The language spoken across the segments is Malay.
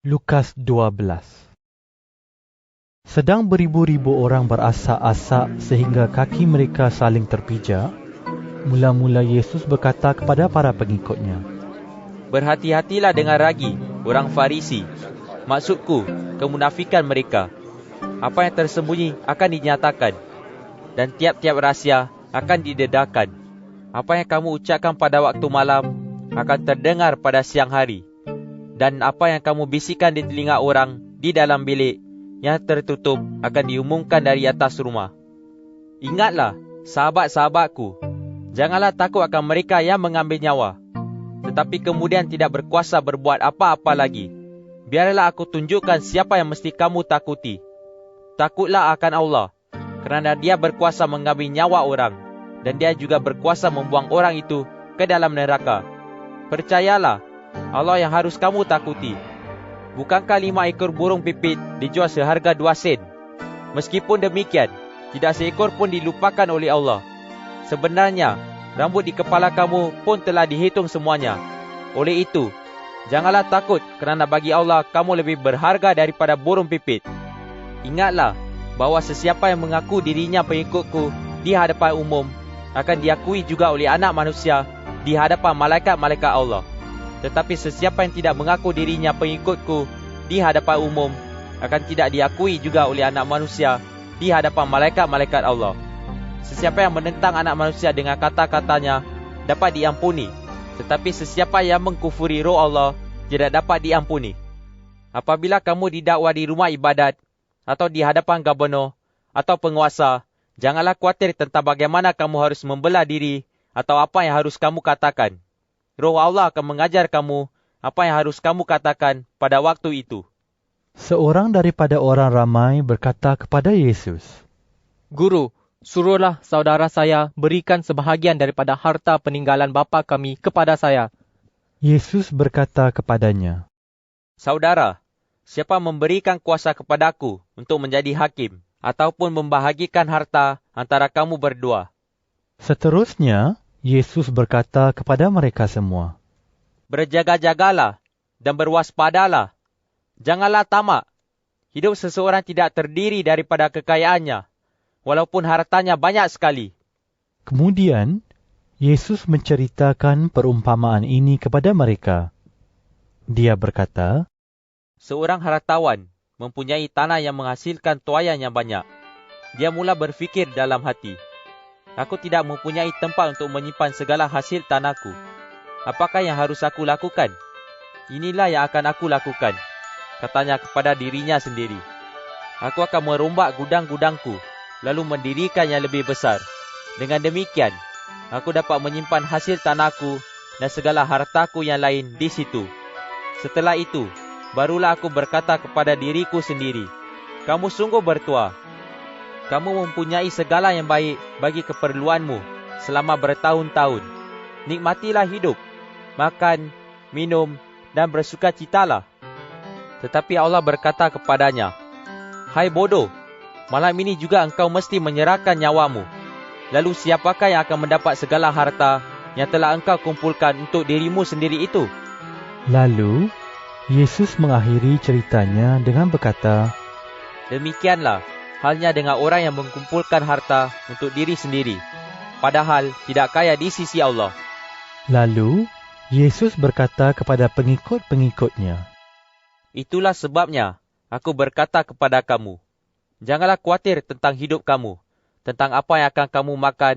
Lukas 12. Sedang beribu-ribu orang berasak-asak sehingga kaki mereka saling terpijak, mula-mula Yesus berkata kepada para pengikutnya, "Berhati-hatilah dengan ragi orang Farisi. Maksudku, kemunafikan mereka. Apa yang tersembunyi akan dinyatakan, dan tiap-tiap rahsia akan didedahkan. Apa yang kamu ucapkan pada waktu malam akan terdengar pada siang hari. Dan apa yang kamu bisikkan di telinga orang di dalam bilik yang tertutup akan diumumkan dari atas rumah. Ingatlah, sahabat-sahabatku, janganlah takut akan mereka yang mengambil nyawa, tetapi kemudian tidak berkuasa berbuat apa-apa lagi. Biarlah aku tunjukkan siapa yang mesti kamu takuti. Takutlah akan Allah, kerana Dia berkuasa mengambil nyawa orang, dan Dia juga berkuasa membuang orang itu ke dalam neraka. Percayalah, Allah yang harus kamu takuti. Bukankah 5 ekor burung pipit dijual seharga 2 sen? Meskipun demikian, tidak seekor pun dilupakan oleh Allah. Sebenarnya, rambut di kepala kamu pun telah dihitung semuanya. Oleh itu, janganlah takut, kerana bagi Allah kamu lebih berharga daripada burung pipit. Ingatlah bahawa sesiapa yang mengaku dirinya pengikutku di hadapan umum akan diakui juga oleh anak manusia di hadapan malaikat-malaikat Allah. Tetapi sesiapa yang tidak mengaku dirinya pengikutku di hadapan umum akan tidak diakui juga oleh anak manusia di hadapan malaikat-malaikat Allah. Sesiapa yang menentang anak manusia dengan kata-katanya dapat diampuni, tetapi sesiapa yang mengkufuri roh Allah tidak dapat diampuni. Apabila kamu didakwa di rumah ibadat atau di hadapan gubernur atau penguasa, janganlah khawatir tentang bagaimana kamu harus membela diri atau apa yang harus kamu katakan. Roh Allah akan mengajar kamu apa yang harus kamu katakan pada waktu itu." Seorang daripada orang ramai berkata kepada Yesus, Guru, suruhlah saudara saya berikan sebahagian daripada harta peninggalan bapa kami kepada saya. Yesus berkata kepadanya, "Saudara, siapa memberikan kuasa kepadaku untuk menjadi hakim ataupun membahagikan harta antara kamu berdua?" Seterusnya, Yesus berkata kepada mereka semua, "Berjaga-jagalah dan berwaspadalah. Janganlah tamak. Hidup seseorang tidak terdiri daripada kekayaannya, walaupun hartanya banyak sekali." Kemudian, Yesus menceritakan perumpamaan ini kepada mereka. Dia berkata, Seorang hartawan mempunyai tanah yang menghasilkan tuaian yang banyak. Dia mula berfikir dalam hati, "Aku tidak mempunyai tempat untuk menyimpan segala hasil tanahku. Apakah yang harus aku lakukan? Inilah yang akan aku lakukan," katanya kepada dirinya sendiri. "Aku akan merombak gudang-gudangku, lalu mendirikan yang lebih besar. Dengan demikian, aku dapat menyimpan hasil tanahku dan segala hartaku yang lain di situ. Setelah itu, barulah aku berkata kepada diriku sendiri, kamu sungguh bertuah. Kamu mempunyai segala yang baik bagi keperluanmu selama bertahun-tahun. Nikmatilah hidup, makan, minum, dan bersukacitalah." Tetapi Allah berkata kepadanya, "Hai bodoh, malam ini juga engkau mesti menyerahkan nyawamu. Lalu siapakah yang akan mendapat segala harta yang telah engkau kumpulkan untuk dirimu sendiri itu?" Lalu, Yesus mengakhiri ceritanya dengan berkata, Demikianlah halnya dengan orang yang mengumpulkan harta untuk diri sendiri, padahal tidak kaya di sisi Allah. Lalu, Yesus berkata kepada pengikut-pengikutnya, Itulah sebabnya aku berkata kepada kamu, janganlah khawatir tentang hidup kamu, tentang apa yang akan kamu makan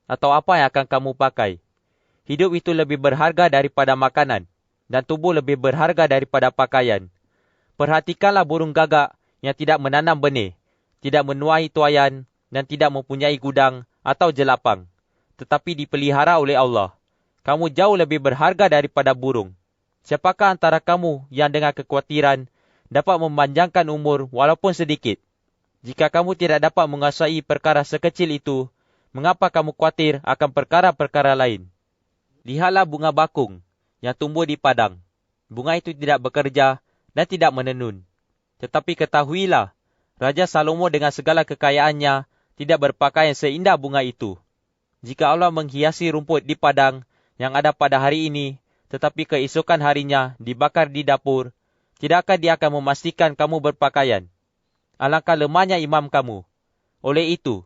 atau apa yang akan kamu pakai. Hidup itu lebih berharga daripada makanan, dan tubuh lebih berharga daripada pakaian. Perhatikanlah burung gagak yang tidak menanam benih, tidak menuai tuaian, dan tidak mempunyai gudang atau jelapang, tetapi dipelihara oleh Allah. Kamu jauh lebih berharga daripada burung. Siapakah antara kamu yang dengan kekhawatiran dapat memanjangkan umur walaupun sedikit? Jika kamu tidak dapat menguasai perkara sekecil itu, mengapa kamu khawatir akan perkara-perkara lain? Lihatlah bunga bakung yang tumbuh di padang. Bunga itu tidak bekerja dan tidak menenun. Tetapi ketahuilah, Raja Salomo dengan segala kekayaannya tidak berpakaian seindah bunga itu. Jika Allah menghiasi rumput di padang yang ada pada hari ini, tetapi keesokan harinya dibakar di dapur, tidakkah dia akan memastikan kamu berpakaian? Alangkah lemahnya imam kamu. Oleh itu,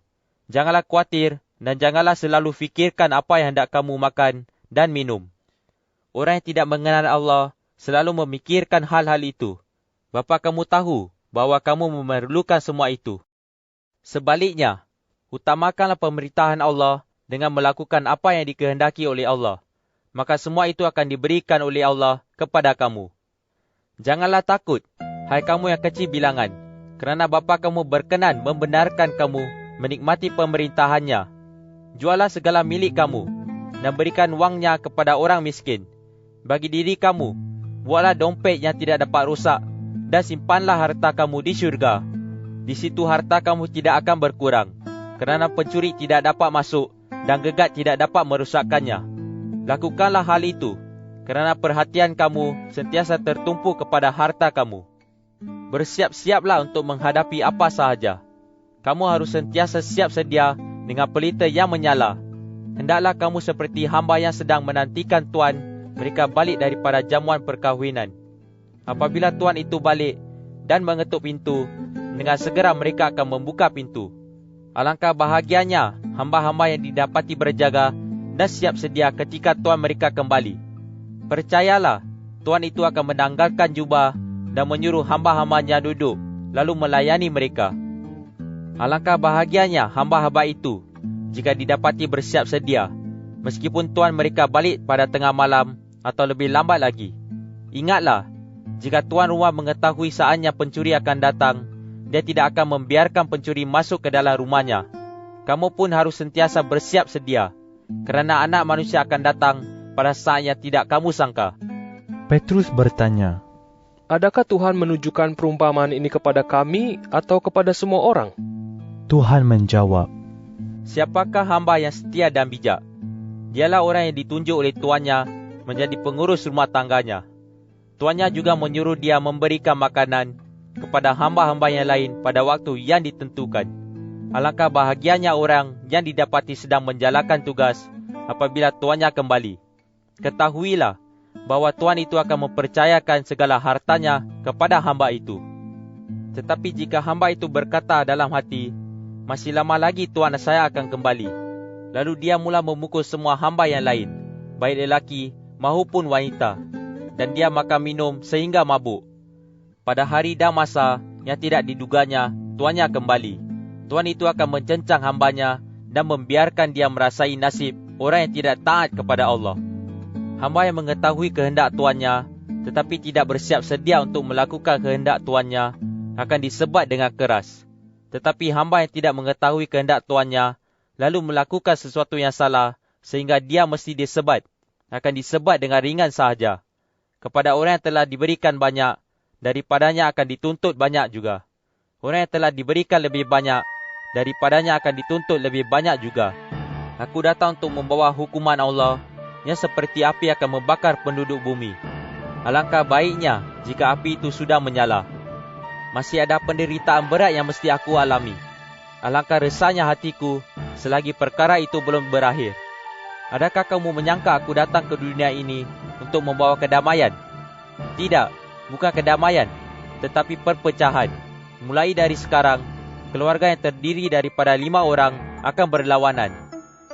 janganlah khawatir dan janganlah selalu fikirkan apa yang hendak kamu makan dan minum. Orang yang tidak mengenal Allah selalu memikirkan hal-hal itu. Bapa kamu tahu bahawa kamu memerlukan semua itu. Sebaliknya, utamakanlah pemerintahan Allah dengan melakukan apa yang dikehendaki oleh Allah. Maka semua itu akan diberikan oleh Allah kepada kamu. Janganlah takut, hai kamu yang kecil bilangan, kerana bapa kamu berkenan membenarkan kamu menikmati pemerintahannya. Jualah segala milik kamu dan berikan wangnya kepada orang miskin. Bagi diri kamu, buatlah dompet yang tidak dapat rusak dan simpanlah harta kamu di syurga. Di situ harta kamu tidak akan berkurang, kerana pencuri tidak dapat masuk dan gegat tidak dapat merusakkannya. Lakukanlah hal itu, kerana perhatian kamu sentiasa tertumpu kepada harta kamu. Bersiap-siaplah untuk menghadapi apa sahaja. Kamu harus sentiasa siap sedia dengan pelita yang menyala. Hendaklah kamu seperti hamba yang sedang menantikan tuan mereka balik daripada jamuan perkahwinan. Apabila tuan itu balik dan mengetuk pintu, dengan segera mereka akan membuka pintu. Alangkah bahagianya hamba-hamba yang didapati berjaga dan siap sedia ketika tuan mereka kembali. Percayalah, tuan itu akan menanggalkan jubah dan menyuruh hamba-hambanya duduk, lalu melayani mereka. Alangkah bahagianya hamba-hamba itu jika didapati bersiap sedia, meskipun tuan mereka balik pada tengah malam atau lebih lambat lagi. Ingatlah, jika tuan rumah mengetahui saatnya pencuri akan datang, dia tidak akan membiarkan pencuri masuk ke dalam rumahnya. Kamu pun harus sentiasa bersiap sedia, kerana anak manusia akan datang pada saat yang tidak kamu sangka. Petrus bertanya, Adakah Tuhan menunjukkan perumpamaan ini kepada kami atau kepada semua orang? Tuhan menjawab, Siapakah hamba yang setia dan bijak? Dialah orang yang ditunjuk oleh tuannya menjadi pengurus rumah tangganya. Tuannya juga menyuruh dia memberikan makanan kepada hamba-hamba yang lain pada waktu yang ditentukan. Alangkah bahagianya orang yang didapati sedang menjalankan tugas apabila tuannya kembali. Ketahuilah bahawa tuan itu akan mempercayakan segala hartanya kepada hamba itu. Tetapi jika hamba itu berkata dalam hati, masih lama lagi tuan saya akan kembali, lalu dia mula memukul semua hamba yang lain, baik lelaki maupun wanita, dan dia makan minum sehingga mabuk. Pada hari dan masa yang tidak diduganya, tuannya kembali. Tuan itu akan mencencang hambanya dan membiarkan dia merasai nasib orang yang tidak taat kepada Allah. Hamba yang mengetahui kehendak tuannya, tetapi tidak bersiap sedia untuk melakukan kehendak tuannya, akan disebat dengan keras. Tetapi hamba yang tidak mengetahui kehendak tuannya, lalu melakukan sesuatu yang salah, sehingga dia mesti disebat, akan disebat dengan ringan sahaja. Kepada orang yang telah diberikan banyak, daripadanya akan dituntut banyak juga. Orang yang telah diberikan lebih banyak, daripadanya akan dituntut lebih banyak juga. Aku datang untuk membawa hukuman Allah yang seperti api akan membakar penduduk bumi. Alangkah baiknya jika api itu sudah menyala. Masih ada penderitaan berat yang mesti aku alami. Alangkah resahnya hatiku selagi perkara itu belum berakhir. Adakah kamu menyangka aku datang ke dunia ini untuk membawa kedamaian? Tidak, bukan kedamaian, tetapi perpecahan. Mulai dari sekarang, keluarga yang terdiri daripada 5 orang akan berlawanan.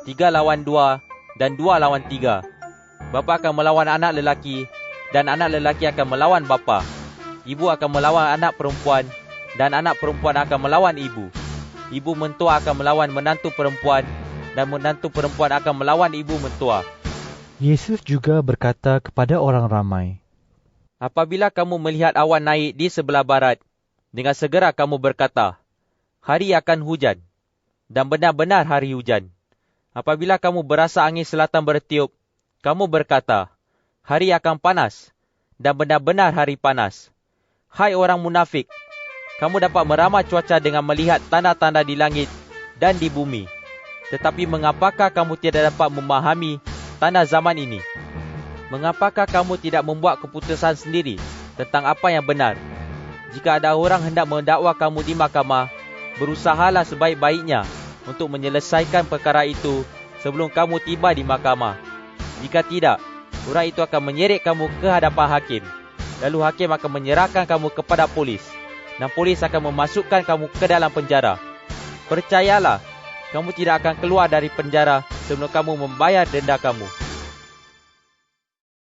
3 lawan 2 dan 2 lawan 3. Bapa akan melawan anak lelaki dan anak lelaki akan melawan bapa. Ibu akan melawan anak perempuan dan anak perempuan akan melawan ibu. Ibu mentua akan melawan menantu perempuan dan menantu perempuan akan melawan ibu mentua. Yesus juga berkata kepada orang ramai, Apabila kamu melihat awan naik di sebelah barat, dengan segera kamu berkata, hari akan hujan, dan benar-benar hari hujan. Apabila kamu berasa angin selatan bertiup, kamu berkata, hari akan panas, dan benar-benar hari panas. Hai orang munafik, kamu dapat meramal cuaca dengan melihat tanda-tanda di langit dan di bumi. Tetapi mengapakah kamu tidak dapat memahami tanda zaman ini? Mengapakah kamu tidak membuat keputusan sendiri tentang apa yang benar? Jika ada orang hendak mendakwa kamu di mahkamah, berusahalah sebaik-baiknya untuk menyelesaikan perkara itu sebelum kamu tiba di mahkamah. Jika tidak, orang itu akan menyeret kamu ke hadapan hakim. Lalu hakim akan menyerahkan kamu kepada polis, dan polis akan memasukkan kamu ke dalam penjara. Percayalah, kamu tidak akan keluar dari penjara sebelum kamu membayar denda kamu.